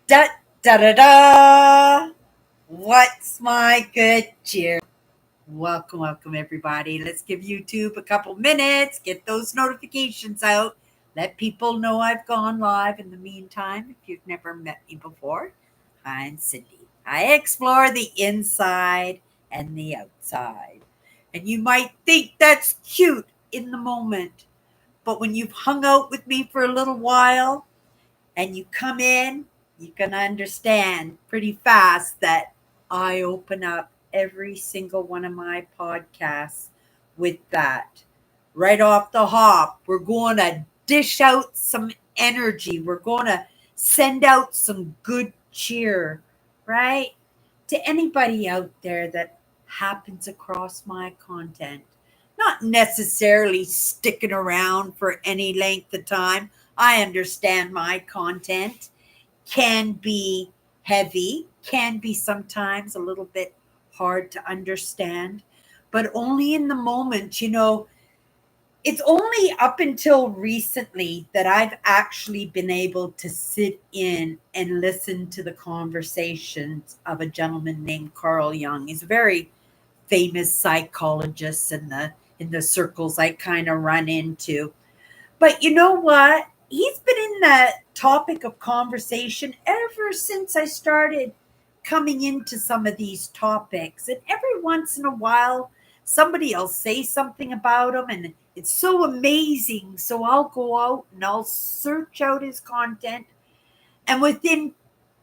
Da da da da! What's my good cheer? Welcome, everybody. Let's give YouTube a couple minutes, get those notifications out, let people know I've gone live. In the meantime, if you've never met me before, I'm Cindy. I explore the inside and the outside. And you might think that's cute in the moment, but when you've hung out with me for a little while, and you come in, you can understand pretty fast that I open up every single one of my podcasts with that. Right off the hop, we're going to dish out some energy. We're going to send out some good cheer, right? To anybody out there that happens across my content. Not necessarily sticking around for any length of time. I understand my content can be heavy, can be sometimes a little bit hard to understand, but only in the moment. It's only up until recently that I've actually been able to sit in and listen to the conversations of a gentleman named Carl Jung. He's a very famous psychologist in the circles I kind of run into. But you know what? He's been in that topic of conversation ever since I started coming into some of these topics. And every once in a while, somebody will say something about him, and it's so amazing. So I'll go out and I'll search out his content. And within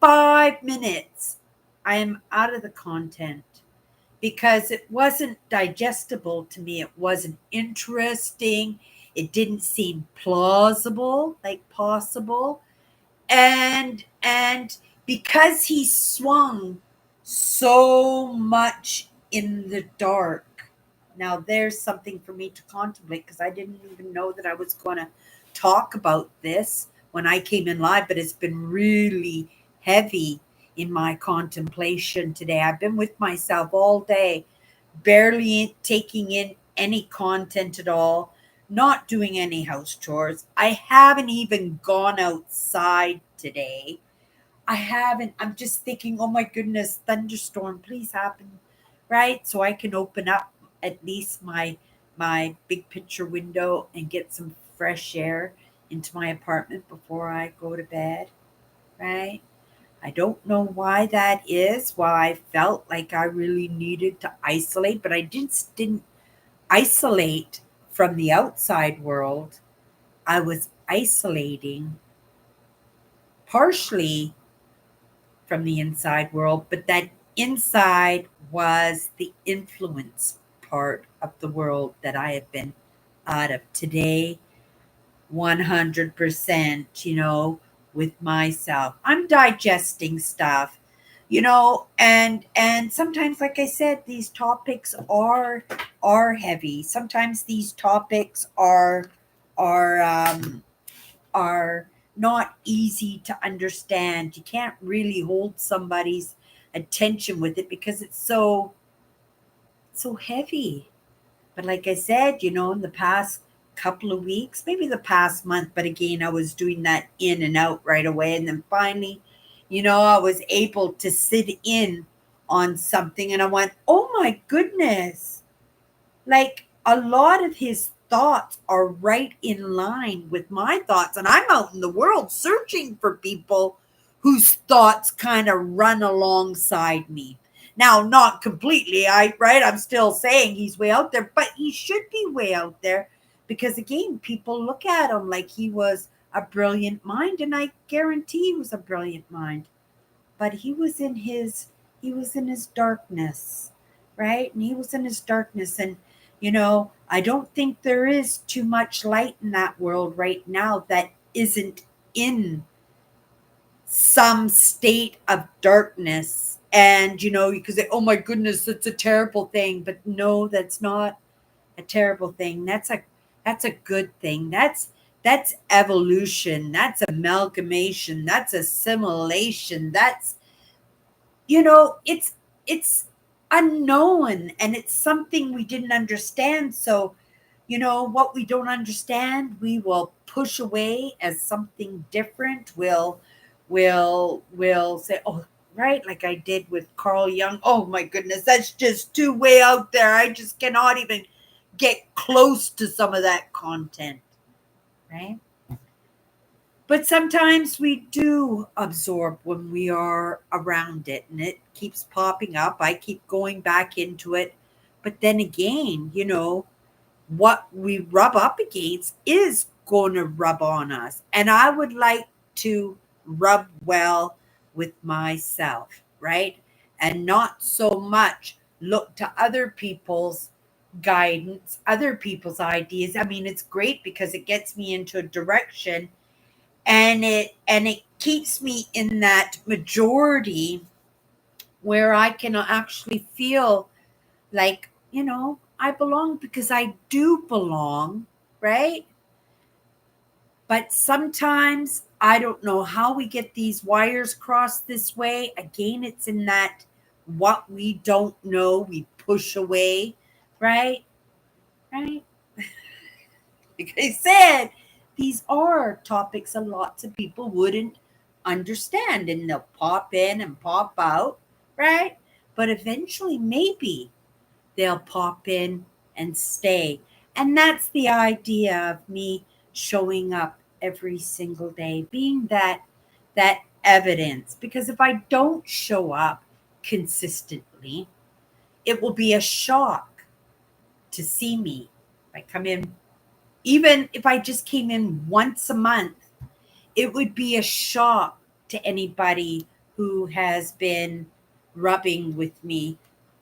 5 minutes, I am out of the content because it wasn't digestible to me. It wasn't interesting. It didn't seem plausible, like possible. And because he swung so much in the dark. Now there's something for me to contemplate because I didn't even know that I was going to talk about this when I came in live, but it's been really heavy in my contemplation today. I've been with myself all day, barely taking in any content at all, not doing any house chores. I haven't even gone outside today. I haven't. I'm just thinking, oh my goodness, thunderstorm, please happen, right? So I can open up at least my big picture window and get some fresh air into my apartment before I go to bed, right? I don't know why that is, why I felt like I really needed to isolate, but I just didn't isolate from the outside world. I was isolating partially from the inside world, but that inside was the influence part of the world that I have been out of today 100%, with myself. I'm digesting stuff, and sometimes, like I said, these topics are heavy. Sometimes these topics are are not easy to understand. You can't really hold somebody's attention with it because it's so heavy. But like I said, in the past couple of weeks, maybe the past month, but again, I was doing that in and out right away. And then finally, I was able to sit in on something and I went, oh my goodness. Like a lot of his thoughts are right in line with my thoughts. And I'm out in the world searching for people whose thoughts kind of run alongside me. Now, not completely, right? I'm still saying he's way out there, but he should be way out there because again, people look at him like he was a brilliant mind, and I guarantee he was a brilliant mind. But he was in his darkness, right? And he was in his darkness. And I don't think there is too much light in that world right now that isn't in some state of darkness. And you could say, oh my goodness, that's a terrible thing. But no, that's not a terrible thing. That's a good thing. That's evolution. That's amalgamation. That's assimilation. That's it's unknown, and it's something we didn't understand. So what we don't understand, we will push away as something different. will say, oh, right, like I did with Carl Jung. Oh my goodness, that's just too way out there. I just cannot even get close to some of that content, right? But sometimes we do absorb when we are around it and it keeps popping up. I keep going back into it. But then again, what we rub up against is going to rub on us. And I would like to rub well with myself, right? And not so much look to other people's guidance, other people's ideas. I mean, it's great because it gets me into a direction, and it keeps me in that majority where I can actually feel like, I belong, because I do belong, right? But sometimes I don't know how we get these wires crossed this way. Again, it's in that what we don't know, we push away, right? Right? Like I said, these are topics that lots of people wouldn't understand, and they'll pop in and pop out, right? But eventually, maybe they'll pop in and stay. And that's the idea of me showing up every single day, being that evidence. Because if I don't show up consistently, it will be a shock to see me. If I come in, even if I just came in once a month, it would be a shock to anybody who has been rubbing with me,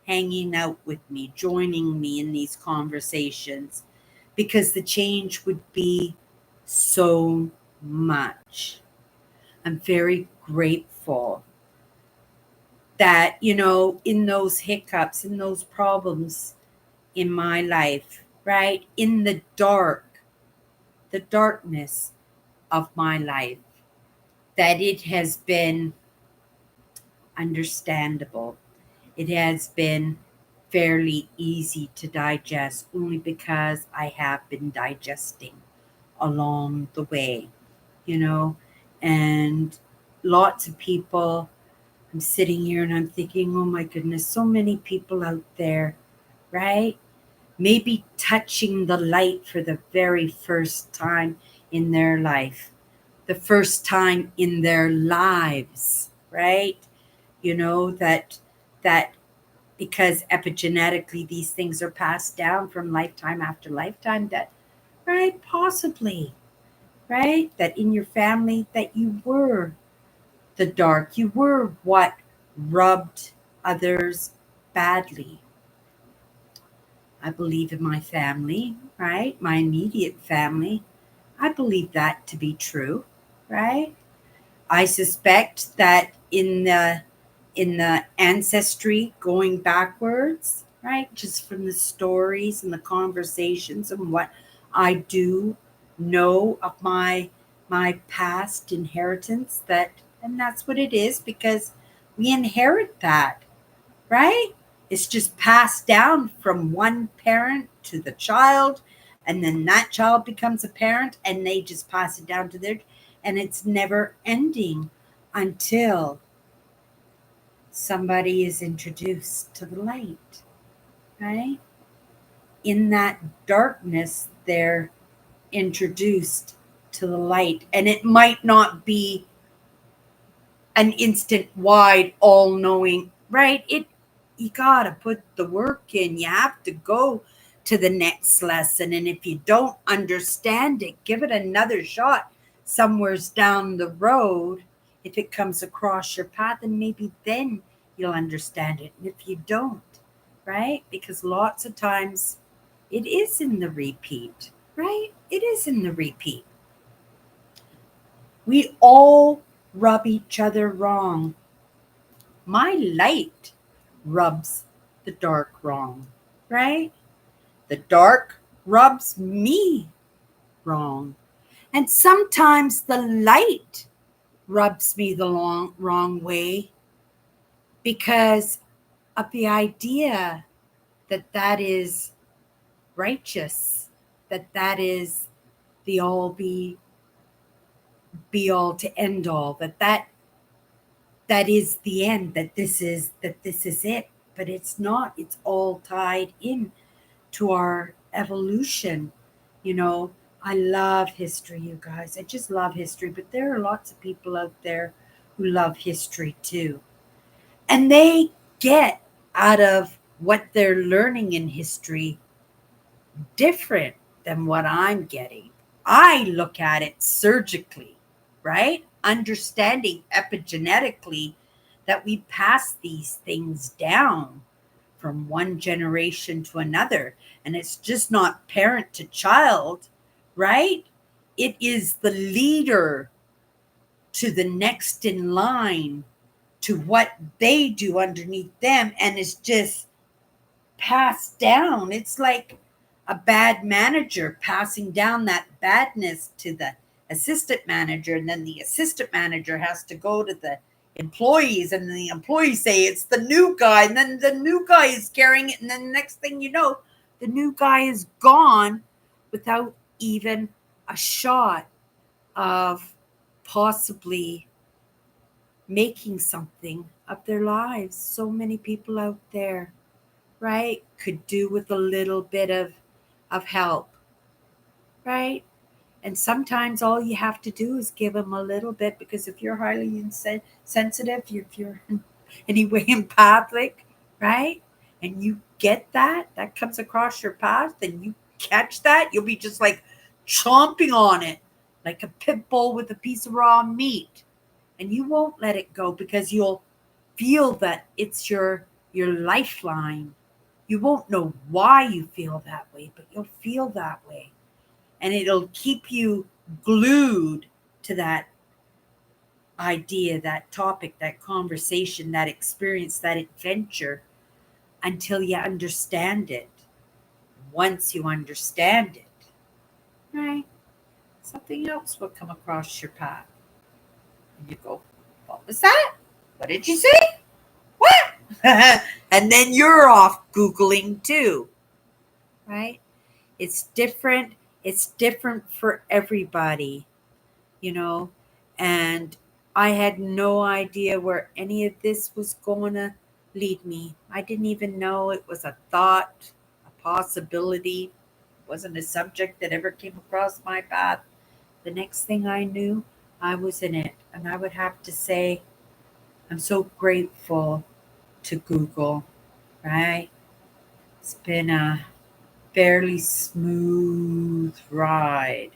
hanging out with me, joining me in these conversations, because the change would be so much. I'm very grateful that, in those hiccups, in those problems in my life, right? In the darkness of my life, that it has been understandable. It has been fairly easy to digest, only because I have been digesting along the way, you know, and lots of people. I'm sitting here and I'm thinking, oh my goodness, so many people out there, right? Maybe touching the light for the very first time in their life, the first time in their lives, right? That because epigenetically these things are passed down from lifetime after lifetime, that, right, possibly, right, that in your family that you were the dark, you were what rubbed others badly. I believe in my family, right? My immediate family. I believe that to be true, right? I suspect that in the ancestry going backwards, right? Just from the stories and the conversations and what I do know of my past inheritance, and that's what it is, because we inherit that, right? It's just passed down from one parent to the child, and then that child becomes a parent, and they just pass it down to their, and it's never ending until somebody is introduced to the light, right? In that darkness, they're introduced to the light, and it might not be an instant wide all knowing, right? You gotta put the work in. You have to go to the next lesson, and if you don't understand it, give it another shot somewheres down the road. If it comes across your path, and maybe then you'll understand it. And if you don't, right, because lots of times it is in the repeat, right? It is in the repeat. We all rub each other wrong. My light rubs the dark wrong, right? The dark rubs me wrong. And sometimes the light rubs me the wrong way, because of the idea that is righteous, that is the be all to end all, that that is the end, that this is it. But it's not. It's all tied in to our evolution. You know, I love history, you guys. I just love history. But there are lots of people out there who love history too. And they get out of what they're learning in history different than what I'm getting. I look at it surgically, right? Understanding epigenetically that we pass these things down from one generation to another. And it's just not parent to child, right? It is the leader to the next in line to what they do underneath them. And it's just passed down. It's like a bad manager passing down that badness to the assistant manager, and then the assistant manager has to go to the employees, and the employees say it's the new guy, and then the new guy is carrying it, and then the next thing you know, the new guy is gone without even a shot of possibly making something of their lives. So many people out there, right, could do with a little bit of help, right? And sometimes all you have to do is give them a little bit, because if you're highly sensitive, if you're in any way empathic, right, and you get that comes across your path, and you catch that, you'll be just like chomping on it like a pit bull with a piece of raw meat, and you won't let it go, because you'll feel that it's your lifeline. You won't know why you feel that way, but you'll feel that way. And it'll keep you glued to that idea, that topic, that conversation, that experience, that adventure, until you understand it. Once you understand it, right, something else will come across your path. And you go, what was that? What did you say? What? And then you're off Googling too, right? It's different. It's different for everybody, you know. And I had no idea where any of this was going to lead me. I didn't even know it was a thought, a possibility. It wasn't a subject that ever came across my path. The next thing I knew, I was in it. And I would have to say, I'm so grateful to Google, right? It's been a fairly smooth ride.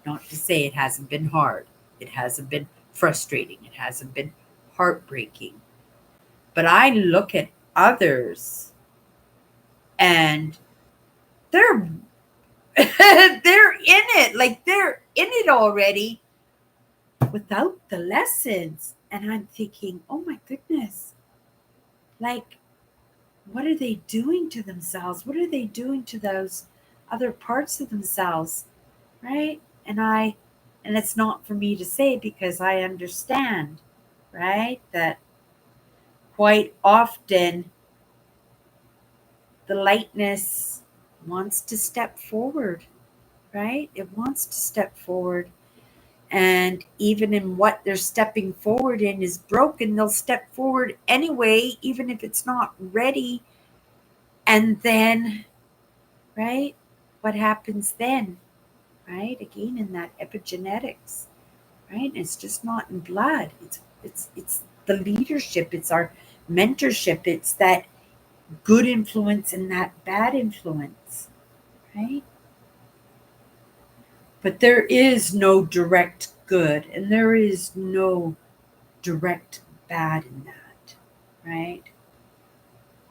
Not to say it hasn't been hard. It hasn't been frustrating. It hasn't been heartbreaking. But I look at others, and they're they're in it. Like, they're in it already without the lessons. And I'm thinking, oh my goodness. Like, what are they doing to themselves? What are they doing to those other parts of themselves? Right? And it's not for me to say, because I understand, right, that quite often the lightness wants to step forward, right? It wants to step forward. And even in what they're stepping forward in is broken, they'll step forward anyway, even if it's not ready. And then, right, what happens then? Right? Again, in that epigenetics, right? It's just not in blood. It's the leadership. It's our mentorship. It's that good influence and that bad influence, right? But there is no direct good, and there is no direct bad in that, right?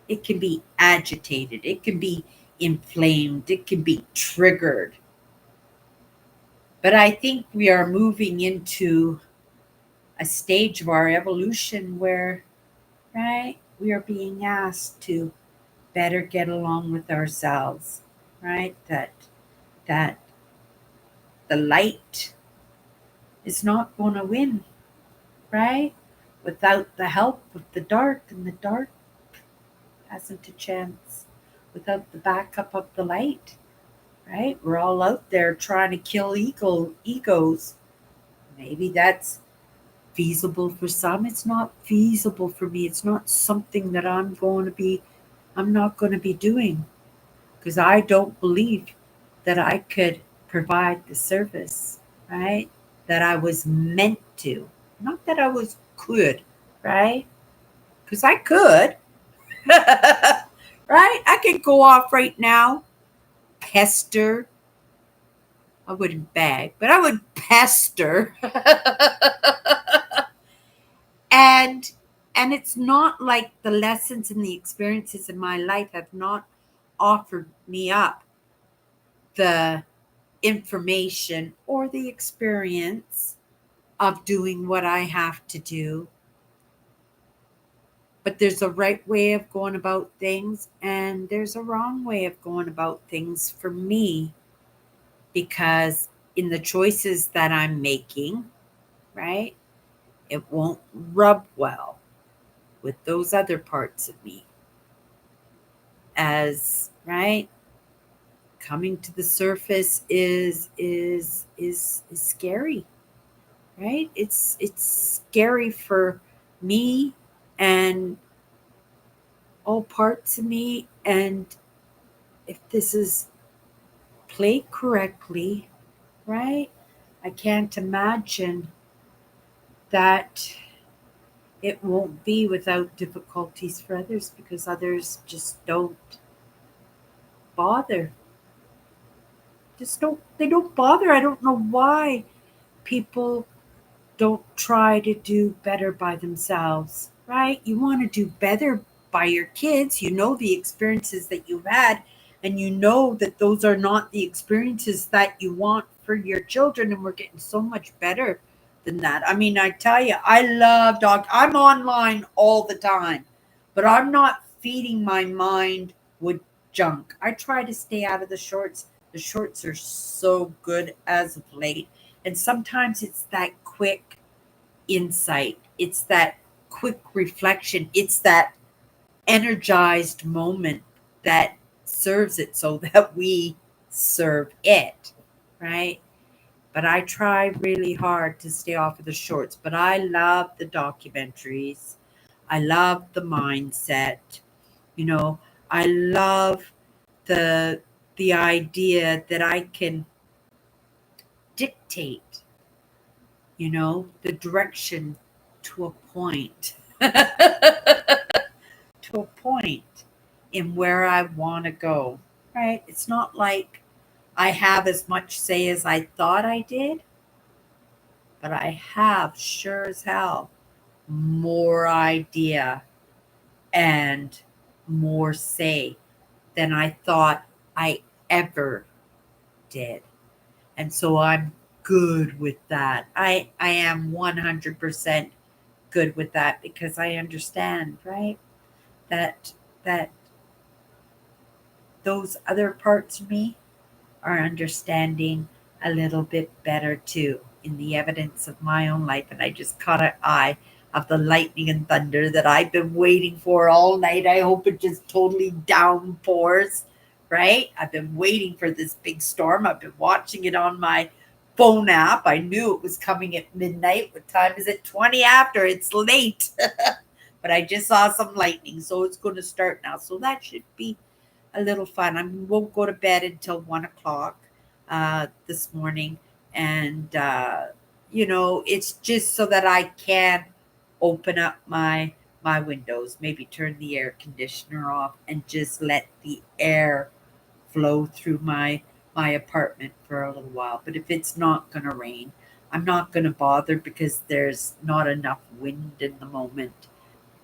It can be agitated. It can be inflamed. It can be triggered. But I think we are moving into a stage of our evolution where, right, we are being asked to better get along with ourselves, right? That the light is not going to win, right? Without the help of the dark, and the dark hasn't a chance without the backup of the light, right? We're all out there trying to kill egos. Maybe that's feasible for some. It's not feasible for me. It's not something that I'm not going to be doing because I don't believe that I could provide the service, right? That I was meant to. Not that I was could, right? Because I could, right? I could go off right now, pester. I wouldn't beg, but I would pester. and and it's not like the lessons and the experiences in my life have not offered me up the information or the experience of doing what I have to do. But there's a right way of going about things, and there's a wrong way of going about things for me because in the choices that I'm making, right, it won't rub well with those other parts of me. As right, coming to the surface is scary, right? It's scary for me and all parts of me. And if this is played correctly, right, I can't imagine that it won't be without difficulties for others because others just don't bother. Just don't, they don't bother. I don't know why people don't try to do better by themselves, right? You want to do better by your kids. You know the experiences that you've had, and you know that those are not the experiences that you want for your children. And we're getting so much better than that. I mean, I tell you, I love dog. I'm online all the time, but I'm not feeding my mind with junk. I try to stay out of the shorts. The shorts are so good as of late. And sometimes it's that quick insight, it's that quick reflection, it's that energized moment that serves it so that we serve it, right? But I try really hard to stay off of the shorts. But I love the documentaries, I love the mindset, you know, I love the the idea that I can dictate, the direction to a point, to a point in where I want to go, right? It's not like I have as much say as I thought I did, but I have sure as hell more idea and more say than I thought I ever did. And so I'm good with that. I am 100% good with that because I understand, right? That that those other parts of me are understanding a little bit better too in the evidence of my own life. And I just caught an eye of the lightning and thunder that I've been waiting for all night. I hope it just totally downpours, right? I've been waiting for this big storm. I've been watching it on my phone app. I knew it was coming at midnight. What time is it? 20 after. It's late. But I just saw some lightning, so it's going to start now. So that should be a little fun. I won't go to bed until 1 o'clock this morning, and it's just so that I can open up my windows, maybe turn the air conditioner off, and just let the air flow through my apartment for a little while. But if it's not going to rain, I'm not going to bother because there's not enough wind in the moment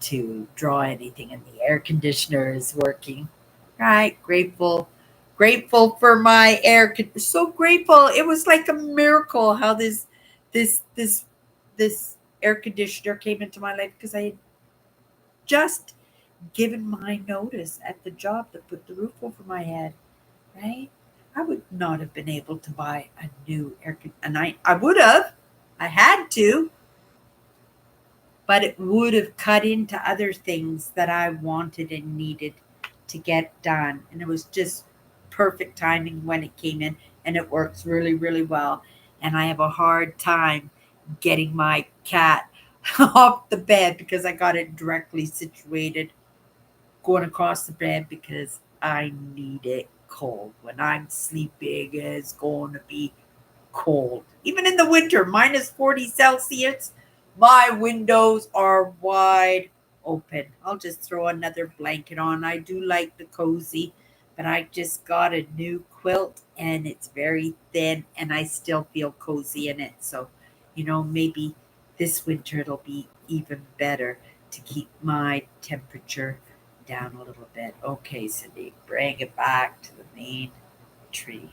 to draw anything, and the air conditioner is working. Right, grateful for my so grateful. It was like a miracle how this this this air conditioner came into my life because I had just given my notice at the job that put the roof over my head, right? I would not have been able to buy a new and I would have. I had to, but it would have cut into other things that I wanted and needed to get done. And it was just perfect timing when it came in, and it works really, really well. And I have a hard time getting my cat off the bed because I got it directly situated going across the bed because I need it cold. When I'm sleeping, it's going to be cold. Even in the winter, minus 40 Celsius, my windows are wide open. I'll just throw another blanket on. I do like the cozy, but I just got a new quilt and it's very thin and I still feel cozy in it. So, maybe this winter it'll be even better to keep my temperature down a little bit. Okay, Cindy, bring it back to the main tree.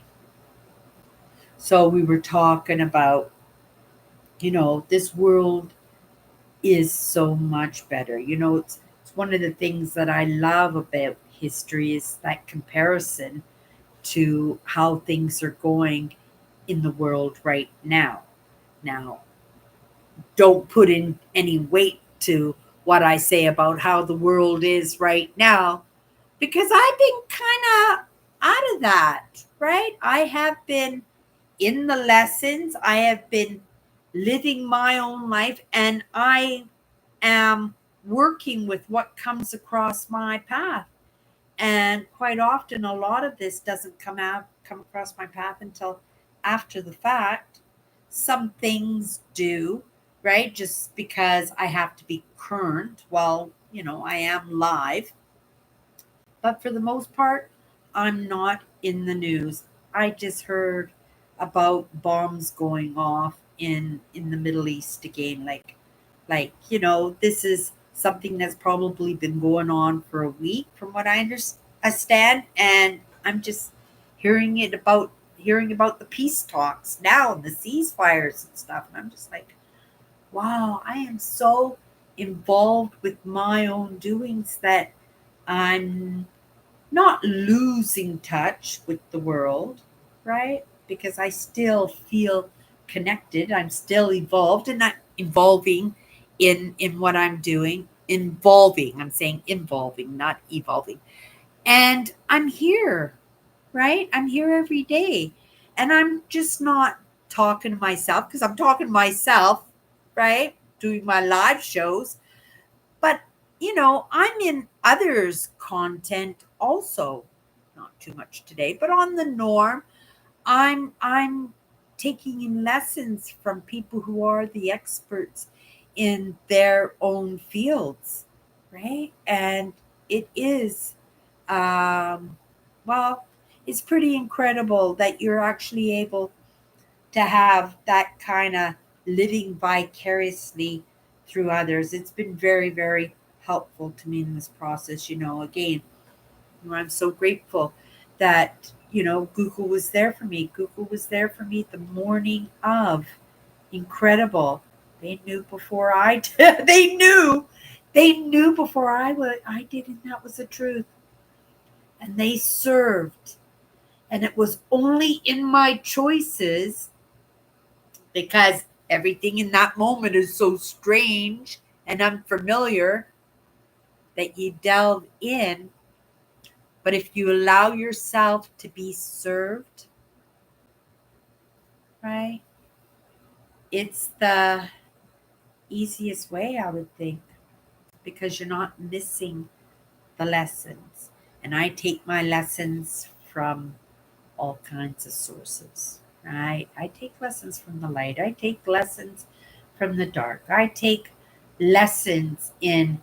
So we were talking about, this world is so much better. It's one of the things that I love about history is that comparison to how things are going in the world right now. Now, don't put in any weight to what I say about how the world is right now because I've been kind of out of that, right? I have been in the lessons. I have been living my own life and I am working with what comes across my path. And quite often a lot of this doesn't come across my path until after the fact. Some things do, right? Just because I have to be current while, I am live. But for the most part, I'm not in the news. I just heard about bombs going off in the Middle East again. This is something that's probably been going on for a week, from what I understand, and I'm just hearing about the peace talks now and the ceasefires and stuff, and I'm just like, wow, I am so involved with my own doings that I'm not losing touch with the world, right? Because I still feel connected. I'm still evolved and not evolving in what I'm doing. Involving. I'm saying involving, not evolving. And I'm here, right? I'm here every day. And I'm just not talking to myself because I'm talking to myself, right? Doing my live shows, but, I'm in others' content also. Not too much today, but on the norm, I'm taking in lessons from people who are the experts in their own fields, right? And it is um well, it's pretty incredible that you're actually able to have that kind of living vicariously through others. It's been very, very helpful to me in this process. Again, I'm so grateful that, Google was there for me. Google was there for me the morning of. Incredible. They knew before I did. They knew. They knew before I did, and that was the truth. And they served. And it was only in my choices because everything in that moment is so strange and unfamiliar that you delve in. But if you allow yourself to be served, right, it's the easiest way, I would think, because you're not missing the lessons. And I take my lessons from all kinds of sources, right? I take lessons from the light, I take lessons from the dark, I take lessons in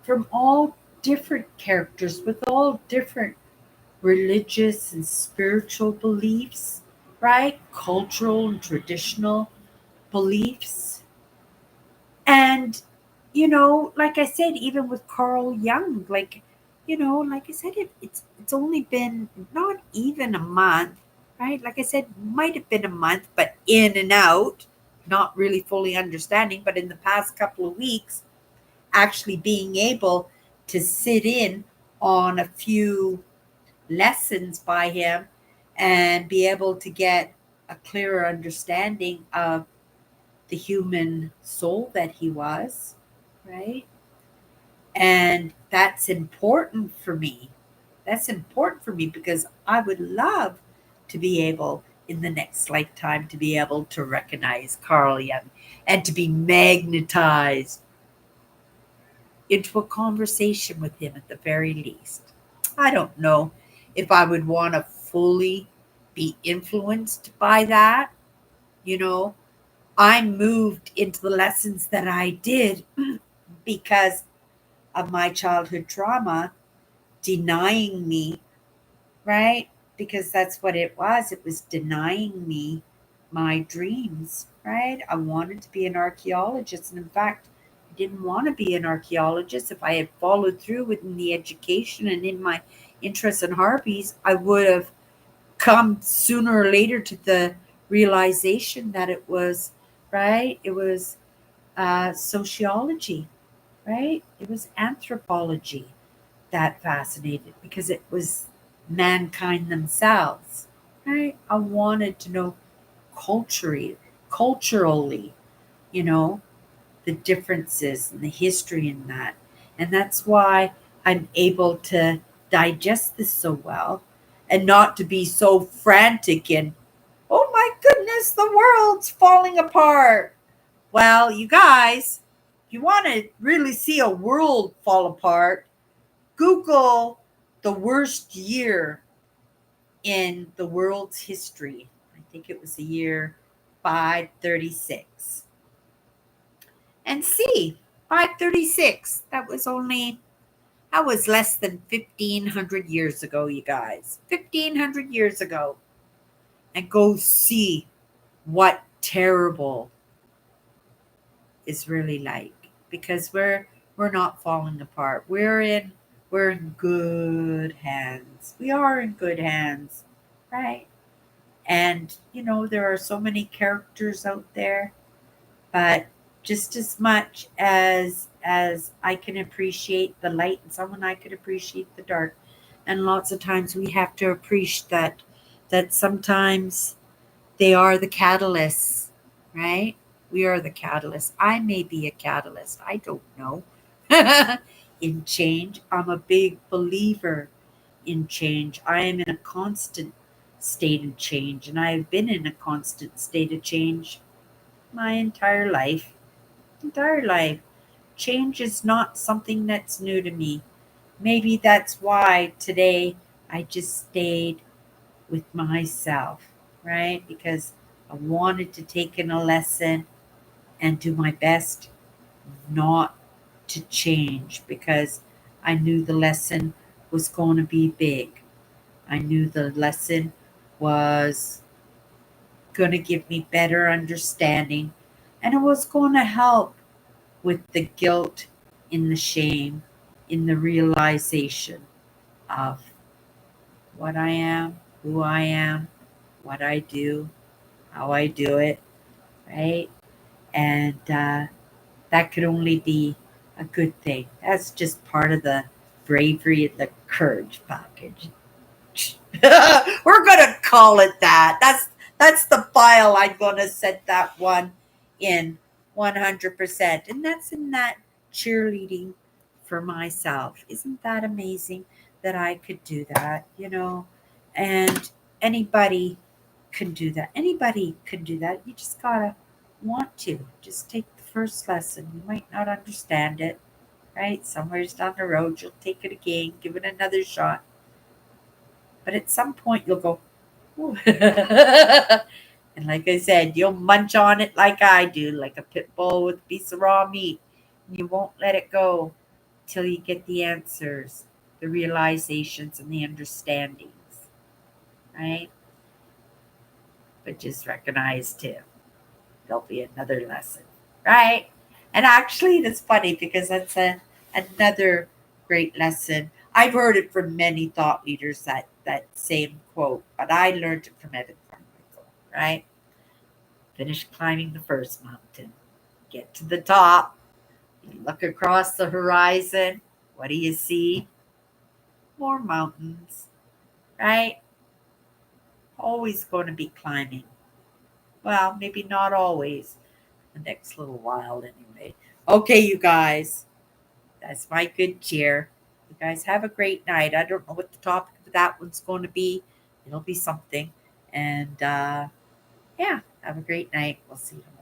from all different characters with all different religious and spiritual beliefs, right? Cultural and traditional beliefs. And, like I said, even with Carl Jung, like I said, it's only been not even a month, right? Like I said, might have been a month, but in and out, not really fully understanding. But in the past couple of weeks, actually being able to sit in on a few lessons by him and be able to get a clearer understanding of the human soul that he was, right? And that's important for me. That's important for me because I would love to be able in the next lifetime to be able to recognize Carl Jung and to be magnetized into a conversation with him at the very least. I don't know if I would want to fully be influenced by that. You know, I moved into the lessons that I did because of my childhood trauma denying me, right? Because that's what it was. It was denying me my dreams, right? I wanted to be an archaeologist. And in fact, I didn't want to be an archaeologist. If I had followed through within the education and in my interests and hobbies, I would have come sooner or later to the realization that it was, right? It was sociology, right? It was anthropology that fascinated because it was mankind themselves, right? I wanted to know culturally, you know, the differences and the history in that. And that's why I'm able to digest this so well and not to be so frantic and, oh my goodness, the world's falling apart. Well, you guys, if you want to really see a world fall apart, Google the worst year in the world's history. I think it was the year 536. And see, 536, that was less than 1,500 years ago, you guys. 1,500 years ago. And go see what terrible is really like because we're not falling apart. We're in good hands. We are in good hands, right? And there are so many characters out there, but just as much as I can appreciate the light and someone I could appreciate the dark. And lots of times we have to appreciate that sometimes they are the catalysts, right? We are the catalyst. I may be a catalyst. I don't know. In change, I'm a big believer in change. I am in a constant state of change, and I have been in a constant state of change my entire life. Entire life. Change is not something that's new to me. Maybe that's why today I just stayed with myself, right? Because I wanted to take in a lesson and do my best not to change because I knew the lesson was going to be big. I knew the lesson was going to give me better understanding and it was going to help with the guilt, in the shame, in the realization of what I am, who I am, what I do, how I do it, right? And that could only be a good thing. That's just part of the bravery and the courage package. We're gonna call it that. That's the file I'm gonna set that one in 100%. And that's in that cheerleading for myself. Isn't that amazing that I could do that, And anybody can do that. Anybody can do that. You just gotta want to. Just take the first lesson. You might not understand it, right? Somewhere's down the road, you'll take it again, give it another shot. But at some point, you'll go, "Ooh." And like I said, you'll munch on it like I do, like a pit bull with a piece of raw meat. And you won't let it go till you get the answers, the realizations, and the understandings, right? But just recognize too, there'll be another lesson, right? And actually, that's funny because that's another great lesson. I've heard it from many thought leaders that same quote, but I learned it from Evan Carmichael, right? Finish climbing the first mountain, get to the top, you look across the horizon. What do you see? More mountains, right? Always going to be climbing. Well, maybe not always. The next little while, anyway. Okay, you guys. That's my good cheer. You guys have a great night. I don't know what the topic of that one's going to be. It'll be something. And yeah, have a great night. We'll see you.